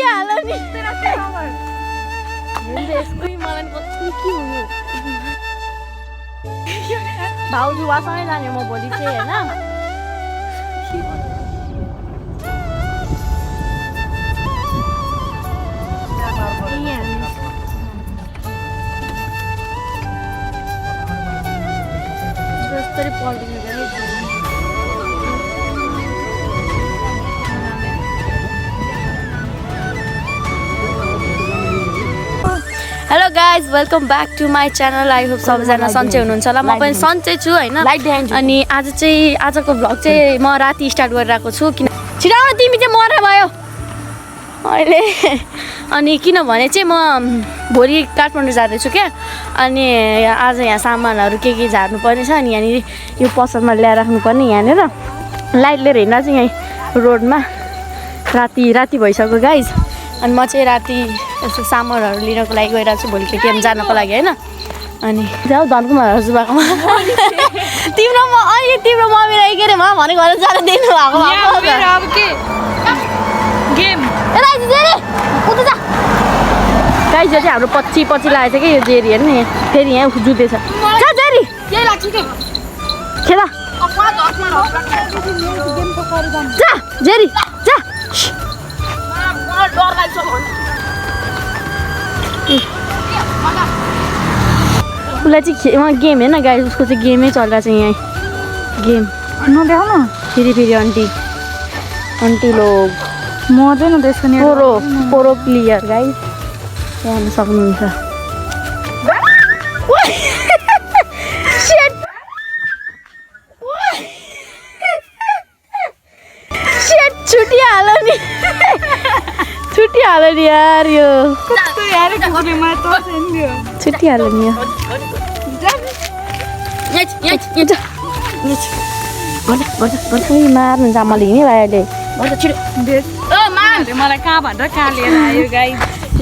छुटिहाल्यो नि मलाई कति के हुनु भाउजू वासँगै जाने म भोलि चाहिँ होइन जस्तै पढ्दैन hello guys welcome back to my channel I hope सबैजना सन्चै हुनुहुन्छ होला म पनि सन्चै छु होइन अनि आजको भ्लग चाहिँ म राति स्टार्ट गरिरहेको छु किन छिटो तिमी चाहिँ मरे भयो अहिले अनि किनभने चाहिँ म भोलि काठमाडौँ जाँदैछु क्या अनि आज यहाँ सामानहरू के झार्नु पर्ने छ अनि यहाँनिर यो पसलमा ल्याएर राख्नुपर्ने यहाँनिर लाइट लिएर हिँड्दा चाहिँ यहीँ रोडमा राति भइसक्यो गाइज अनि म चाहिँ राति यस्तो सामानहरू लिनको लागि गइरहेको छु भोलि केटिएम जानको लागि होइन अनि जाऊ धनकुमार हजुरबाकोमा तिम्रो मम्मीलाई के अरे भनेको घर जान दिनु भएको गाइज चाहिँ हाम्रो पछि लागेको छ कि यो जेरी हेर्नु नि फेरि यहाँ जुत्दैछ जेरी खेला जा जेरी जा उसलाई चाहिँ गेम होइन गाइस उसको चाहिँ गेमै चलिरहेको छ यहाँ गेम नदेखाउ न फेरि आन्टी लोग मजा न त्यसको नि पोरो प्लेयर गाइस हेर्न सक्नुहुन्छ छुटिहाल्यो नि यार यो छुटिहाल्यो नि मार्नु मैले हिँडेँ अहिले मलाई कहाँ भन्दा कहाँ लिएर आयो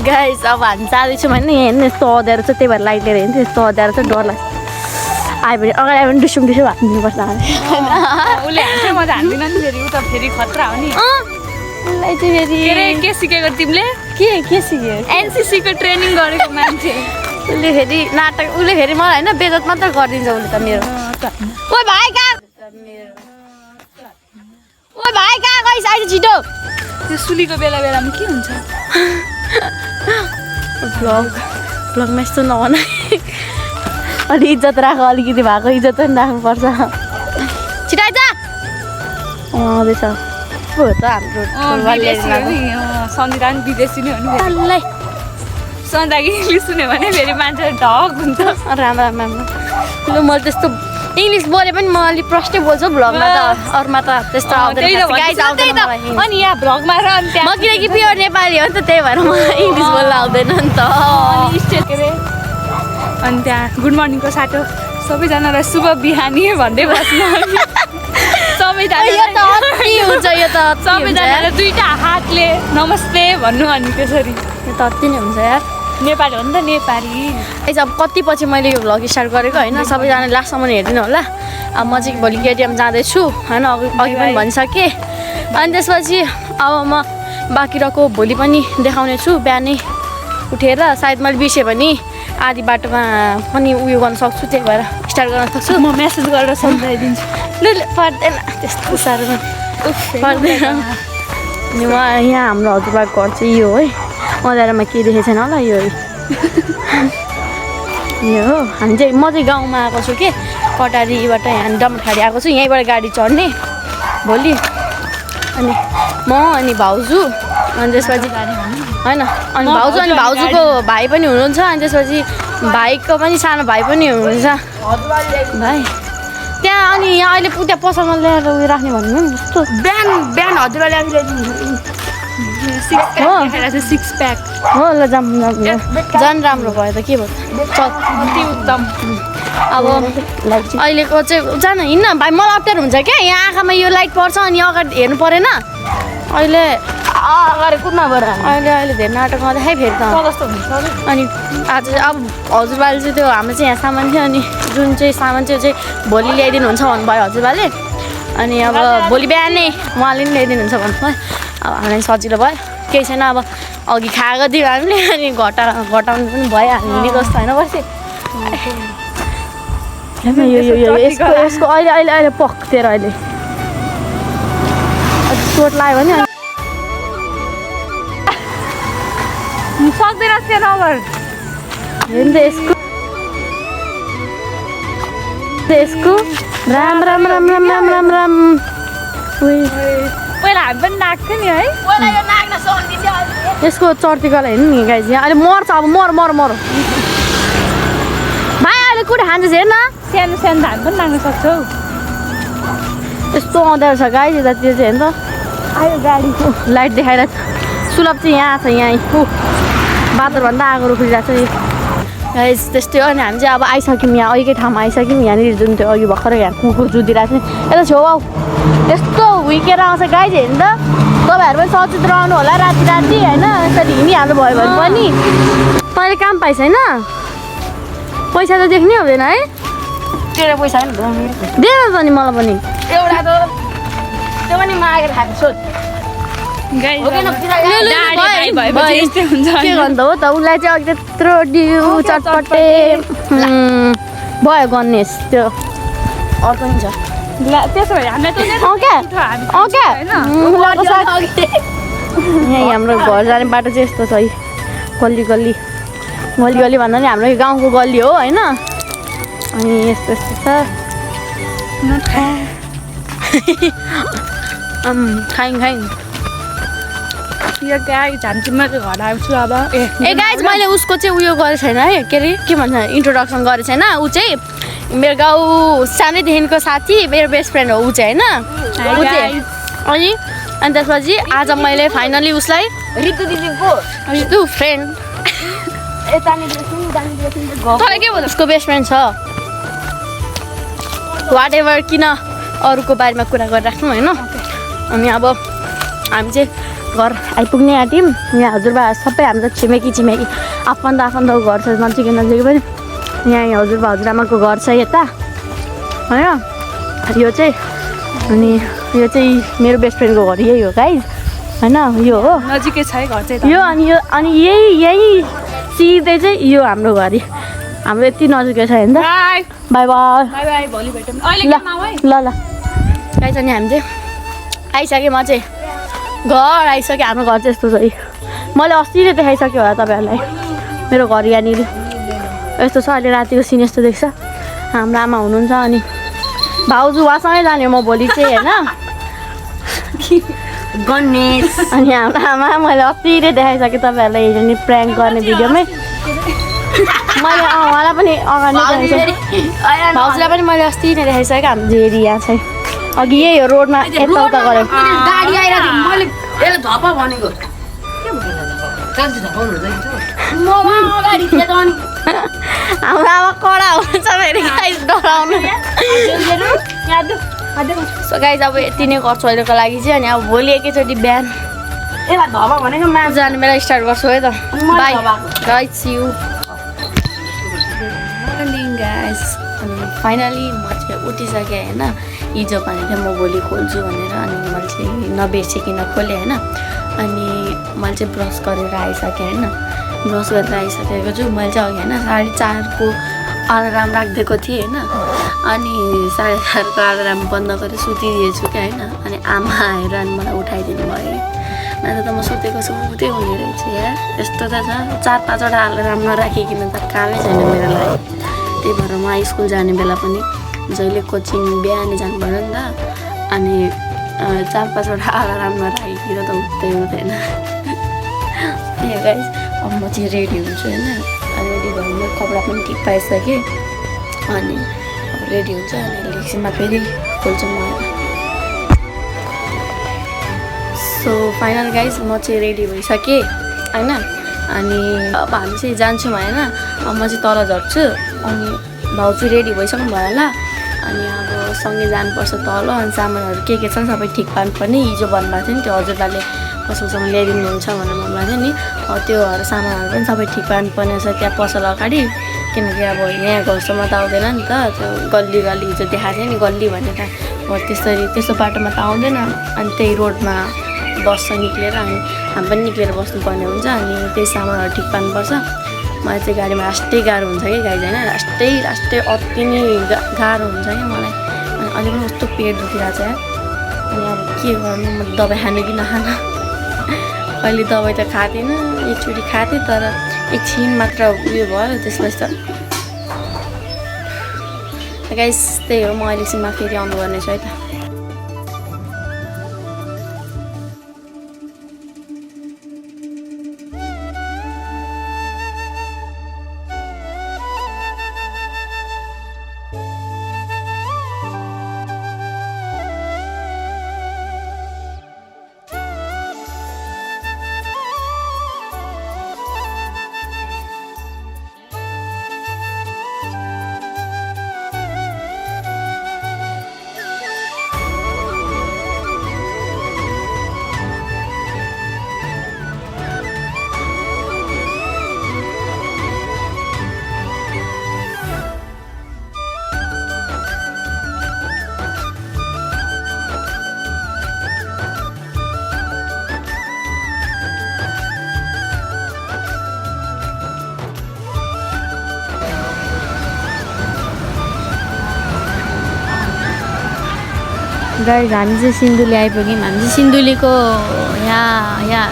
गाइस अब हामी जाँदैछौँ होइन यहाँ हेर्नु यस्तो अँध्यारो छ त्यही भएर लाइट लिएर हिँड्थ्यो यस्तो अँध्यारो छ डर लाग्छ आयो भने अगाडि आयो भने डिसुम हानिदिनुपर्छ उसले हान्छ म त हान्दिनँ नि फेरि उता फेरि खतरा हो नि उसलाई चाहिँ फेरि के सिकेको तिमीले के सिक्यो एनसीसीको ट्रेनिङ गरेको मान्छे उसले फेरि नाटक उसले फेरि मलाई होइन बेइज्जत मात्र गरिदिन्छ उसले त मेरो ओ भाइ कहाँ गइस अहिले छिटो त्यो सुलीको बेलामा के हुन्छ भ्लगमा यस्तो नभन अलि इज्जत राख अलिकति भएको इज्जत पनि राख्नुपर्छ छिटो आइज आउँदैछ हो त हाम्रो सन्ध्या विदेशी नै हो नि सन्ध्याको इङ्ग्लिस सुन्यो भने फेरि मान्छे ढक हुन्छ राम्रो ल मैले त्यस्तो इङ्ग्लिस बोले पनि म अलिक प्रष्टै बोल्छु भ्लगमा त अरूमा त त्यस्तो आउँदैन अनि यहाँ भ्लगमा र म किनकि प्योर नेपाली हो नि त त्यही भएर मलाई इङ्ग्लिस बोल्न आउँदैन नि त स्टेट के अरे अनि त्यहाँ गुड मर्निङको साटो सबैजनालाई शुभ बिहानी भन्दै बस्नु सबैजनालाई दुईटा हातले नमस्ते भन्नु अनि त्यसरी यो त अति नै हुन्छ यार नेपाली हो नि त नेपाली अब कति पछि मैले यो भ्लग स्टार्ट गरेको होइन सबैजना लास्टसम्म हेरिदिनु होला अब म चाहिँ भोलि केटिएम जाँदैछु होइन अघि पनि भनिसकेँ अनि त्यसपछि अब म बाँकी रहेको भोलि पनि देखाउने छु बिहानै उठेर सायद मैले बिर्सेँ भने आधी बाटोमा पनि उयो गर्न सक्छु त्यही भएर स्टार्ट गर्न सक्छु म मेसेज गरेर सम्झाइदिन्छु पर्दैन त्यस्तो साह्रो पर्दैन अनि यहाँ हाम्रो हजुरबाको घर चाहिँ यो है अँध्यारोमा के देखेको छैन होला यो हो हामी चाहिँ म चाहिँ गाउँमा आएको छु कि कटारीबाट यहाँ डमखाडी आएको छु यहीँबाट गाडी चढ्ने भोलि अनि म अनि भाउजू अनि त्यसपछि होइन अनि भाउजू अनि भाउजूको भाइ पनि हुनुहुन्छ अनि त्यसपछि भाइको पनि सानो भाइ पनि हुनुहुन्छ भाइ त्यहाँ अनि यहाँ अहिले त्यहाँ पसलमा ल्याएर उयो राख्ने भन्नु नि जस्तो बिहान हजुरले सिक्स प्याक हो ल झन् राम्रो भयो त के भयो अति उत्तम अब अहिलेको चाहिँ जान हिँड्न भाइ मलाई अप्ठ्यारो हुन्छ क्या यहाँ आँखामा यो लाइट पर्छ अनि अगाडि हेर्नु परेन अहिले अगाडि कुद्न पऱ्यो अहिले धेरै नाटक गर्दाखेरि फेरि त कस्तो हुन्छ अनि आज अब हजुरबाले चाहिँ त्यो हाम्रो चाहिँ यहाँ सामान थियो अनि जुन चाहिँ सामान चाहिँ भोलि ल्याइदिनुहुन्छ भन्नुभयो हजुरबाले अनि अब भोलि बिहानै उहाँले पनि ल्याइदिनुहुन्छ भन्नुभयो अब हामीलाई सजिलो भयो केही छैन अब अघि खाएको थियौँ हामीले अनि घटाउनु पनि भइहाल्ने नि कस्तो होइन बस्यो यसको अहिले पक्तेर अहिले चोट लाग्यो भने सक्दैन त्यो नगर हेर्नु त यसको राम राम राम राम राम राम राम पहिला हामी पनि नाग्थ्यो नि है यसको चर्तीकला हेर्नु नि गाइज यहाँ अहिले मर्छ अब मर भाइ अहिले कुठे खान्छ हेर्न सानो सानो धान पनि नाग्न सक्छौ यस्तो आउँदो रहेछ गाइज यतातिर चाहिँ हेर्नु त आयो गाडीको लाइट देखाएर सुलभ चाहिँ यहाँ छ यहाँ बाटोभन्दा आगो रोकिरहेको छ गाइज त्यस्तै हो अनि हामी चाहिँ अब आइसक्यौँ यहाँ अघिकै ठाउँमा आइसक्यौँ यहाँनिर जुन थियो अघि भर्खर यहाँ कुकुर जुदिरहेको छ यता छेउ यस्तो हुर्केर आउँछ गाइज हेर्नु त तपाईँहरू पनि सचेत रहनु होला राति होइन यसरी हिँडिहाल्नु भयो भने पनि तैँले काम पाइस् होइन पैसा त देख्नै हुँदैन है तेरो पैसा दे न त नि मलाई पनि एउटा त त्यो पनि मागेर खाएको सोध के गर्नु हो त उसलाई चाहिँ अघि त्यत्रो डिउ चटपटे भयो गणेश त्यो अर्को नि छ त्यसो भए हामीलाई यहीँ हाम्रो घर जाने बाटो चाहिँ यस्तो छ है गल्ली भन्दा नि हाम्रो गाउँको गल्ली हो होइन अनि यस्तो छ खाइङ यो गाई झान्चुमा चाहिँ घर आउँछु अब ए गाइज मैले उसको चाहिँ उयो गरेको छैन है के अरे के भन्छ इन्ट्रोडक्सन गरेको छैन ऊ चाहिँ मेरो गाउँ सानैदेखिको साथी मेरो बेस्ट फ्रेन्ड हो ऊ चाहिँ होइन अनि त्यसपछि आज मैले फाइनली उसलाई रितु फ्रेन्ड तँलाई के भन्नु उसको बेस्ट फ्रेन्ड छ वाट एभर किन अरूको बारेमा कुरा गरिराख्नु होइन अनि अब हामी चाहिँ घर आइपुग्ने आँट्यौँ यहाँ हजुरबा सबै हाम्रो छिमेकी आफन्तको घर छ नजिकै पनि यहाँ हजुरबा हजुरआमाको घर छ यता होइन यो चाहिँ अनि यो चाहिँ मेरो बेस्ट फ्रेन्डको घर यही हो गाइज होइन यो हो नजिकै छ है घर चाहिँ यो अनि यही सिधै चाहिँ यो हाम्रो घर हाम्रो यति नजिकै छ होइन त बाई बाई भोलि भेटौँ ल गाइज अनि हामी चाहिँ आइसकेँ म चाहिँ घर आइसक्यो हाम्रो घर चाहिँ यस्तो छ है मैले अस्ति नै देखाइसक्यो होला तपाईँहरूलाई मेरो घर यहाँनिर यस्तो छ अहिले रातिको सिन यस्तो देख्छ हाम्रो आमा हुनुहुन्छ अनि भाउजू उहाँसँगै जाने म भोलि चाहिँ होइन गणेश अनि हाम्रो आमा मैले अस्ति नै देखाइसकेँ तपाईँहरूलाई हेर्नु नि प्र्याङ्क गर्ने भिडियोमै मैले उहाँलाई पनि अगाडि देखाइसकेँ भाउजूलाई पनि मैले अस्ति नै देखाइसकेँ हाम्रो जेरी यहाँ चाहिँ अघि यही हो रोडमा यताउता गऱ्यो गाडी आइरहेको थियो मैले यसलाई धप्पा भनेको हाम्रो आमा कडा हुन्छ फेरि गाइस डराउनु सो गाइस अब यति नै गर्छु अहिलेको लागि चाहिँ अनि अब भोलि एकैचोटि बिहान यसलाई धप्पा भनेको मा जाने बेला स्टार्ट गर्छु है त bye guys see you morning guys अनि फाइनली म चाहिँ उठिसकेँ होइन हिजो भनेको थिएँ म भोलि खोल्छु भनेर अनि मैले चाहिँ नबिर्सिकन खोलेँ होइन अनि मैले चाहिँ ब्रस गरेर आइसकेँ होइन ब्रस गरेर आइसकेको छु मैले चाहिँ अघि होइन 4:30को अलार्म राखिदिएको थिएँ होइन अनि 4:30को अलार्म बन्द गरेर सुतिदिएछु क्या होइन अनि आमा आएर अनि मलाई उठाइदिनु भयो नत्र त म सुतेको सुतै हुने रहेछ यार यस्तो त छ 4-5वटा अलार्म नराखिकन त कामै छैन मेरो लागि त्यही भएर म स्कुल जाने बेला पनि जहिले कोचिङ बिहानै जानु पर्यो नि त अनि 4-5वटा अलार्म नराखिकन त हुँदैन ए गाइस अब म चाहिँ रेडी हुन्छु होइन रेडी भएर म कपडा पनि ठिक पाइसकेँ अनि अब रेडी हुन्छ अनि एकछिनमा फेरि खोल्छु म सो फाइनल गाइस म चाहिँ रेडी भइसकेँ होइन अनि अब हामी चाहिँ जान्छौँ होइन अब म चाहिँ तल झर्छु अनि भाउजू रेडी भइसक्नु भयो होला अनि अब सँगै जानुपर्छ तल अनि सामानहरू के छ सबै ठिक पार्नुपर्ने हिजो भन्नुभएको थियो नि त्यो हजुरबाले कसैसँग ल्याइदिनुहुन्छ भनेर भन्नुभएको थियो नि त्योहरू सामानहरू पनि सबै ठिक पार्नुपर्ने छ त्यहाँ पसल अगाडि किनकि अब यहाँ घरसम्म त आउँदैन नि त त्यो गल्ली हिजो देखाएको थियो नि गल्ली भनेर हो त्यसरी त्यस्तो बाटोमा त आउँदैन अनि त्यही रोडमा बस्छ निक्लेर अनि हामी पनि निक्लेर बस्नुपर्ने हुन्छ अनि त्यही सामानहरू ठिक पार्नुपर्छ। मलाई चाहिँ गाडीमा लास्टै गाह्रो हुन्छ कि गाइज होइन, लास्टै अति नै गाह्रो हुन्छ क्या मलाई। अनि अहिले पनि कस्तो पेट दुखिरहेको छ यार। अनि अब के गर्नु, म दबाई खानु कि नखानु। अहिले दबाई त खाँदिनँ, एकचोटि खाएको थिएँ तर एकछिन मात्र उयो भयो, त्यसपछि त गाइस त्यही हो। म अहिले एकछिनमा फेरि आउनु पर्ने छु है त। गाइस हामी चाहिँ सिन्धुली आइपुग्यौँ। हामी चाहिँ सिन्धुलीको यहाँ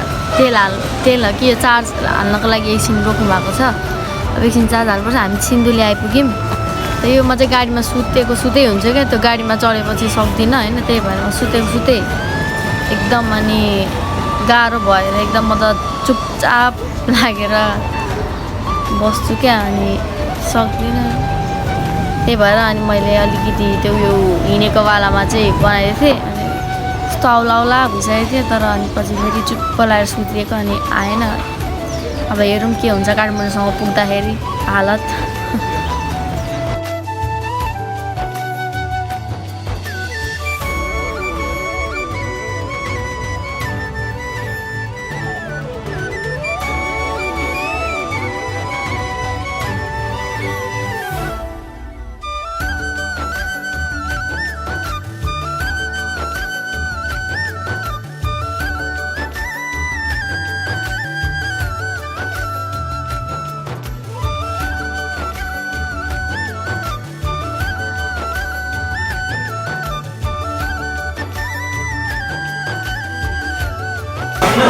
तेल हो कि यो चार्ज हाल्नको लागि एकछिन रोक्नु भएको छ। अब एकछिन चार्ज हाल्नुपर्छ। हामी सिन्धुली आइपुग्यौँ। त यो म चाहिँ गाडीमा सुतै हुन्छ क्या, त्यो गाडीमा चढेपछि सक्दिनँ होइन, त्यही भएर म सुतै एकदम अनि गाह्रो भएर एकदम म त चुपचाप लागेर बस्छु क्या, अनि सक्दिनँ। त्यही भएर अनि मैले अलिकति त्यो उयो हिँडेको वालामा चाहिँ बनाइदिएको थिएँ। अनि यस्तो आउला भइसकेको थियो, तर अनि पछि फेरि चुप्प लगाएर सुत्रिएको अनि आएन। अब हेरौँ के हुन्छ काठमाडौँसम्म पुग्दाखेरि हालत।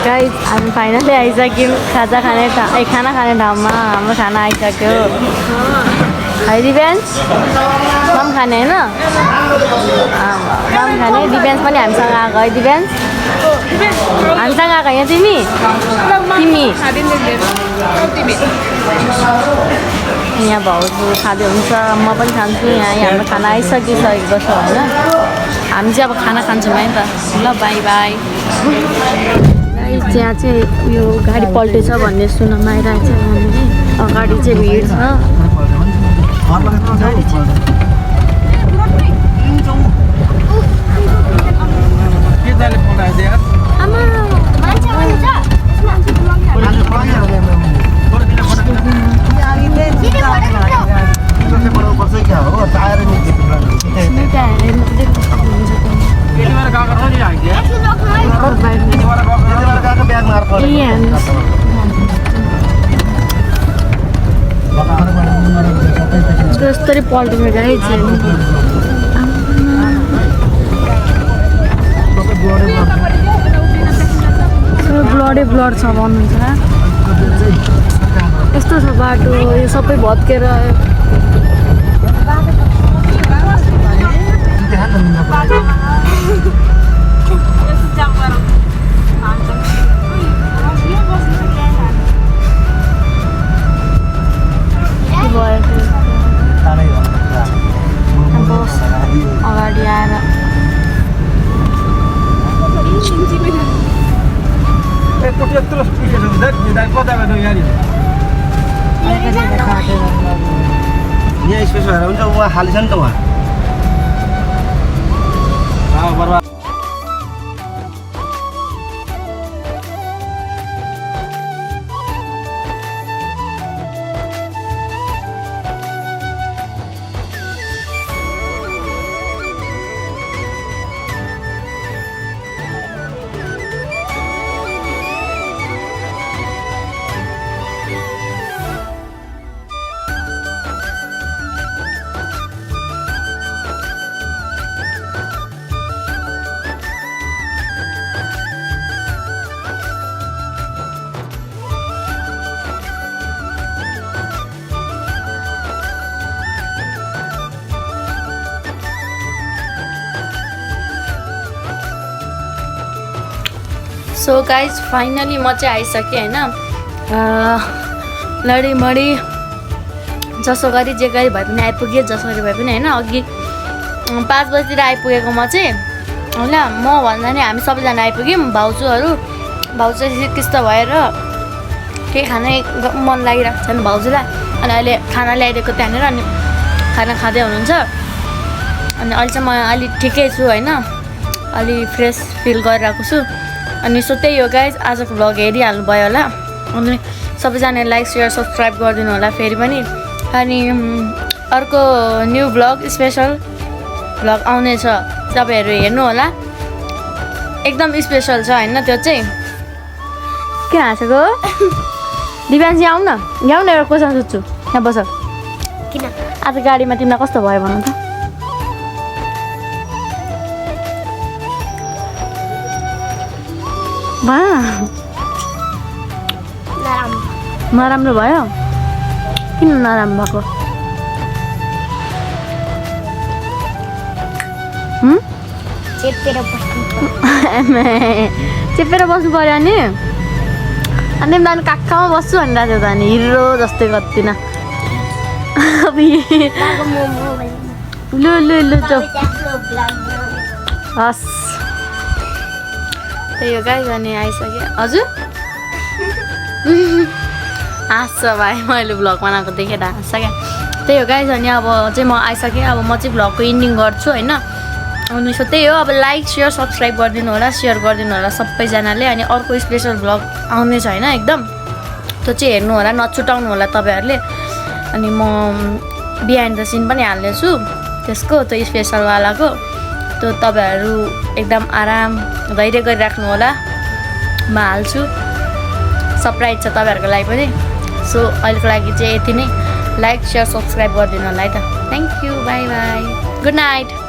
गाइस हामी फाइनली आइसक्यौँ खाना खाने ठाउँमा। हाम्रो खाना आइसक्यो। है दिव्यान्स मम खाने होइन, मम खाने। दिव्यान्स पनि हामीसँग आएको है। दिव्यान्स हामीसँग आएको यहाँ तिमी यहाँ भाउजू खाँदै हुन्छ, म पनि खान्छु। यहाँ हाम्रो खाना आइसकिसकेको छ होइन। हामी चाहिँ अब खाना खान्छौँ है त। ल बाई बाई। त्यहाँ चाहिँ उयो गाडी पल्टेछ भन्ने सुन्नमा आइरहेको छ। अगाडि चाहिँ भिड छ। यस्तरी पल्टिने गाडी चाहिँ ब्लड छ भन्नुहुन्छ। यस्तो छ बाटो, यो सबै भत्केर अगाडि आएर यहाँ स्पेस भएर हुन्छ उहाँ खाली छ नि त उहाँ। सो गाइज फाइनली म चाहिँ आइसकेँ होइन लडीमडी जसो गरी जे गरी भए पनि आइपुगेँ जसरी भए पनि होइन अघि 5 बजीतिर आइपुगेको म चाहिँ होइन म भन्दा नि हामी सबैजना आइपुग्यौँ भाउजूहरू भाउजू चाहिँ त्यस्तो भएर केही खानै मन लागिरहेको छैन भाउजूलाई अनि अहिले खाना ल्याइदिएको त्यहाँनिर अनि खाना खाँदै हुनुहुन्छ अनि अहिले चाहिँ म अलिक ठिकै छु होइन अलि फ्रेस फिल गरिरहेको छु अनि सो त्यही हो गाइज आजको भ्लग हेरिहाल्नु भयो होला अनि सबैजनाले लाइक सेयर सब्सक्राइब गरिदिनु होला फेरि पनि अनि अर्को न्यू भ्लग स्पेसल भ्लग आउनेछ तपाईँहरू हेर्नु होला एकदम स्पेसल छ होइन त्यो चाहिँ किन हाँसेको दिव्यान्सी आउन यहाँ एउटा क्वेसन सोध्छु यहाँ बस किन आज गाडीमा तिमीलाई कस्तो भयो भन त नराम्रो भयो किन नराम्रो भएको चेपेर बस्नु पऱ्यो अनि बिहान काखमा बस्छु भनिरहेको थियो त अनि हिरो जस्तै गर्दिन लु लु लु हस् त्यही हो गाइज अनि आइसकेँ हजुर हाँस्छ भाइ मैले भ्लग बनाएको देखेर हाँस्छ क्या त्यही हो गाइज अनि अब चाहिँ म आइसकेँ अब म चाहिँ भ्लगको इन्डिङ गर्छु होइन अनि सो त्यही हो अब लाइक सेयर सब्सक्राइब गरिदिनु होला सेयर गरिदिनु होला सबैजनाले अनि अर्को स्पेसल भ्लग आउनेछ होइन एकदम त्यो चाहिँ हेर्नु होला नछुटाउनु होला तपाईँहरूले अनि म बिहाइन्ड द सिन पनि हाल्नेछु त्यसको त्यो स्पेसलवालाको त्यो तपाईँहरू एकदम आराम धैर्य गरिराख्नु होला म हाल्छु सरप्राइज छ तपाईँहरूको लागि पनि सो अहिलेको लागि चाहिँ यति नै लाइक सेयर सब्सक्राइब गरिदिनु होला है त thank you by by good night